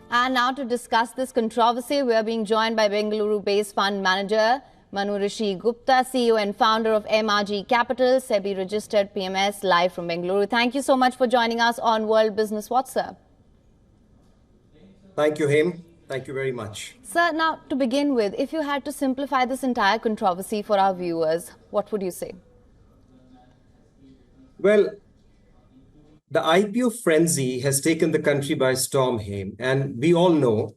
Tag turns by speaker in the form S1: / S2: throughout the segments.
S1: And now to discuss this controversy, we are being joined by Bengaluru-based fund manager Manu Rishi Gupta, CEO and founder of MRG Capital, SEBI-registered PMS, live from Bengaluru. Thank you so much for joining us on World Business WhatsApp.
S2: Thank you, Him. Thank you very much.
S1: Sir, now to begin with, if you had to simplify this entire controversy for our viewers, what would you say?
S2: Well, the IPO frenzy has taken the country by storm, Him, and we all know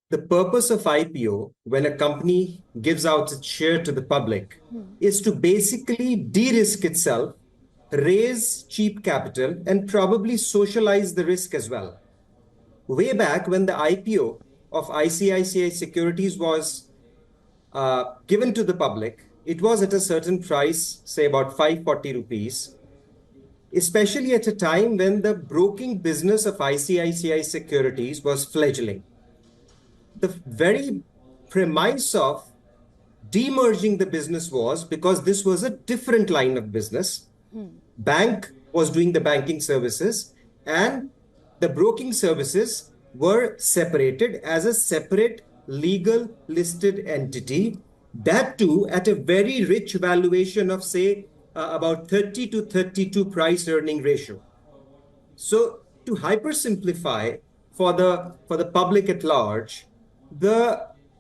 S2: the purpose of IPO, when a company gives out its share to the public, is to basically de-risk itself, raise cheap capital, and probably socialize the risk as well. Way back when the IPO of ICICI Securities was given to the public, it was at a certain price, say about 540 rupees, especially at a time when the broking business of ICICI Securities was fledgling. The very premise of demerging the business was because this was a different line of business. Bank was doing the banking services and the broking services were separated as a separate legal listed entity. That too at a very rich valuation of say about 30 to 32 price earning ratio. So to hypersimplify for the public at large,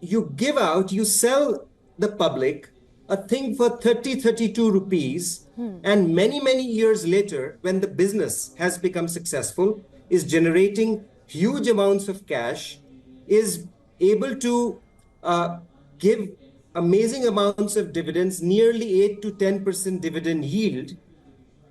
S2: you sell the public a thing for 32 rupees, and many years later, when the business has become successful, is generating huge amounts of cash, is able to give amazing amounts of dividends, nearly 8 to 10% dividend yield,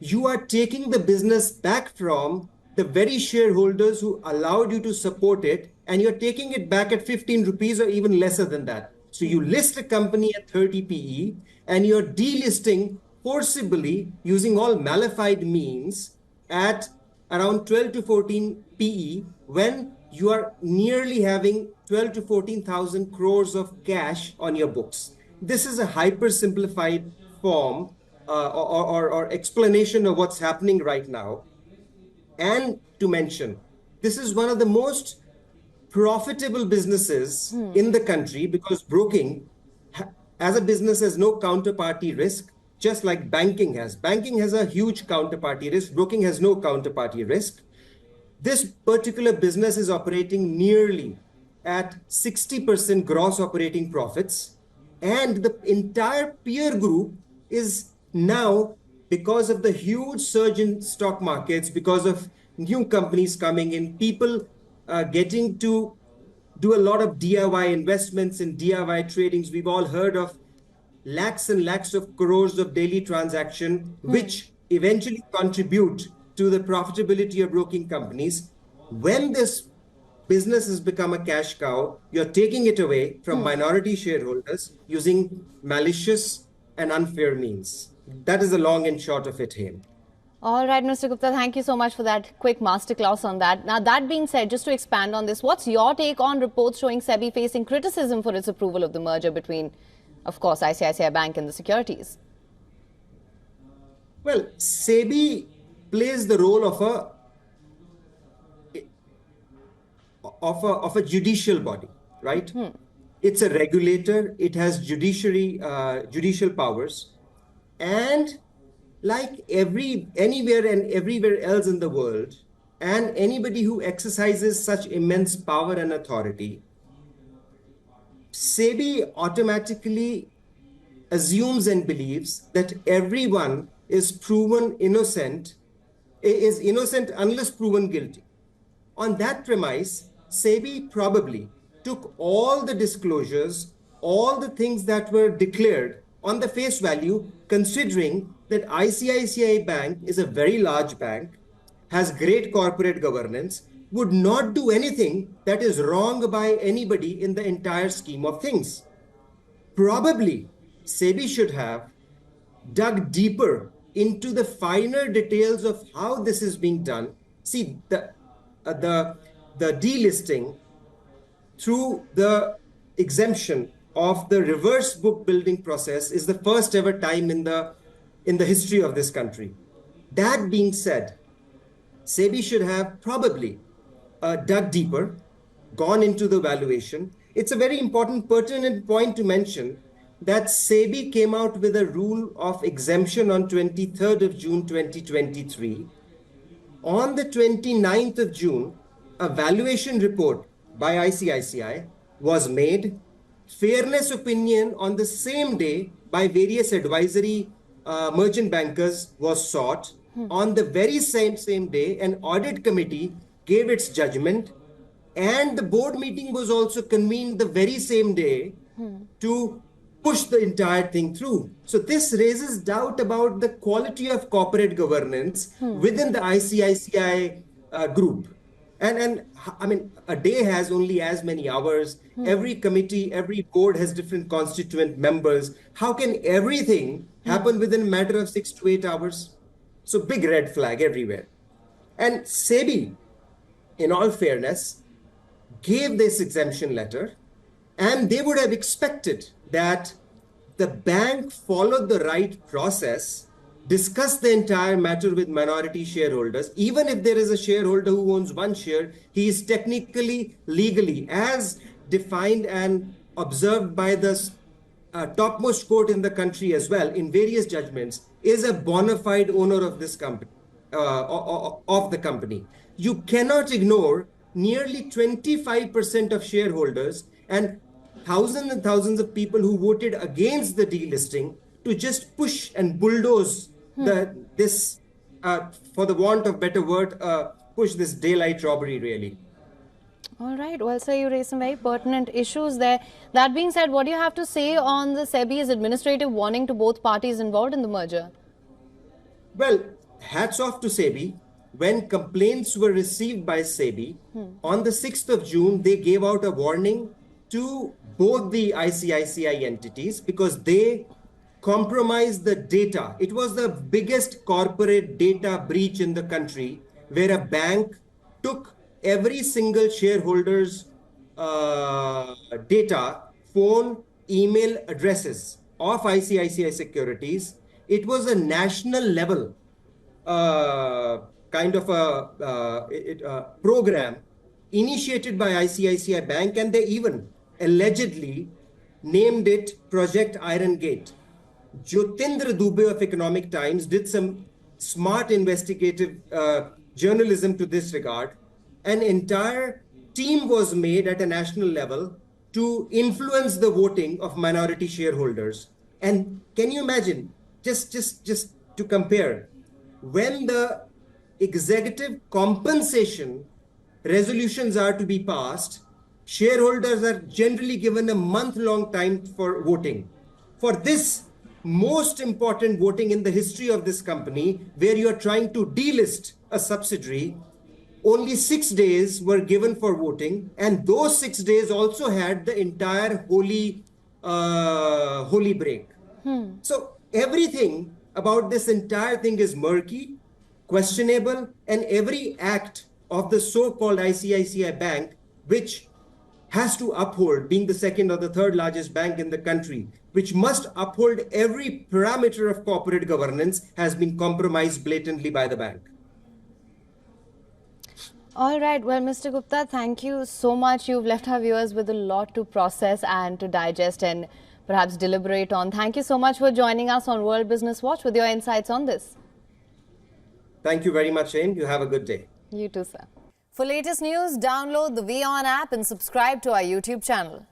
S2: you are taking the business back from the very shareholders who allowed you to support it, and you're taking it back at 15 rupees or even lesser than that. So you list a company at 30 PE and you're delisting forcibly using all malified means at around 12 to 14 PE when you are nearly having 12 to 14,000 crores of cash on your books. This is a hyper simplified form or explanation of what's happening right now. And to mention, this is one of the most profitable businesses in the country because broking as a business has no counterparty risk, just like banking has. Banking has a huge counterparty risk. Broking has no counterparty risk. This particular business is operating nearly at 60% gross operating profits. And the entire peer group is now, because of the huge surge in stock markets, because of new companies coming in, people getting to do a lot of DIY investments in DIY tradings. We've all heard of lakhs and lakhs of crores of daily transaction, which eventually contribute to the profitability of broking companies. When this business has become a cash cow, you're taking it away from minority shareholders using malicious and unfair means. That is the long and short of it here.
S1: All right, Mr. Gupta, thank you so much for that quick masterclass on that. Now, that being said, just to expand on this, what's your take on reports showing SEBI facing criticism for its approval of the merger between, of course, ICICI Bank and the Securities?
S2: Well, SEBI plays the role of a judicial body, right? It's a regulator. It has judicial powers, and like anywhere and everywhere else in the world, and anybody who exercises such immense power and authority, SEBI automatically assumes and believes that everyone is proven innocent, is innocent unless proven guilty. On that premise, SEBI probably took all the disclosures, all the things that were declared on the face value, considering that ICICI Bank is a very large bank, has great corporate governance, would not do anything that is wrong by anybody in the entire scheme of things. Probably SEBI should have dug deeper into the finer details of how this is being done. See, the delisting through the exemption of the reverse book building process is the first ever time in the history of this country. That being said, SEBI should have probably dug deeper gone into the valuation. It's a very important, pertinent point to mention that SEBI came out with a rule of exemption on 23rd of June 2023. On the 29th of June, a valuation report by ICICI was made. Fairness opinion on the same day by various advisory merchant bankers was sought. On the very same day, an audit committee gave its judgment, and the board meeting was also convened the very same day to push the entire thing through. So this raises doubt about the quality of corporate governance within the ICICI group. And I mean, a day has only as many hours. Every committee, every board has different constituent members. How can everything happen within a matter of 6 to 8 hours? So big red flag everywhere. And SEBI, in all fairness, gave this exemption letter, and they would have expected that the bank followed the right process, discussed the entire matter with minority shareholders. Even if there is a shareholder who owns one share, he is technically, legally, as defined and observed by the topmost court in the country as well, in various judgments, is a bona fide owner of this company, of the company. You cannot ignore nearly 25% of shareholders and thousands of people who voted against the delisting to just push and bulldoze this, for the want of better word, push this daylight robbery, really.
S1: All right. Well, sir, you raised some very pertinent issues there. That being said, what do you have to say on the SEBI's administrative warning to both parties involved in the merger?
S2: Well, hats off to SEBI. When complaints were received by SEBI, on the 6th of June, they gave out a warning to both the ICICI entities because they compromised the data. It was the biggest corporate data breach in the country, where a bank took every single shareholder's data, phone, email addresses of ICICI Securities. It was a national level kind of a program initiated by ICICI Bank, and they even allegedly named it Project Iron Gate. Jyotindra Dubey of Economic Times did some smart investigative journalism to this regard. An entire team was made at a national level to influence the voting of minority shareholders. And can you imagine, just to compare, when the executive compensation resolutions are to be passed, shareholders are generally given a month-long time for voting. For this most important voting in the history of this company, where you are trying to delist a subsidiary, only 6 days were given for voting, and those 6 days also had the entire holy break. So everything about this entire thing is murky, questionable, and every act of the so-called ICICI Bank, which has to uphold, being the second or the third largest bank in the country, which must uphold every parameter of corporate governance, has been compromised blatantly by the bank.
S1: All right. Well, Mr. Gupta, thank you so much. You've left our viewers with a lot to process and to digest and perhaps deliberate on. Thank you so much for joining us on World Business Watch with your insights on this.
S2: Thank you very much, Aim. You have a good day.
S1: You too, sir. For latest news, download the WION app and subscribe to our YouTube channel.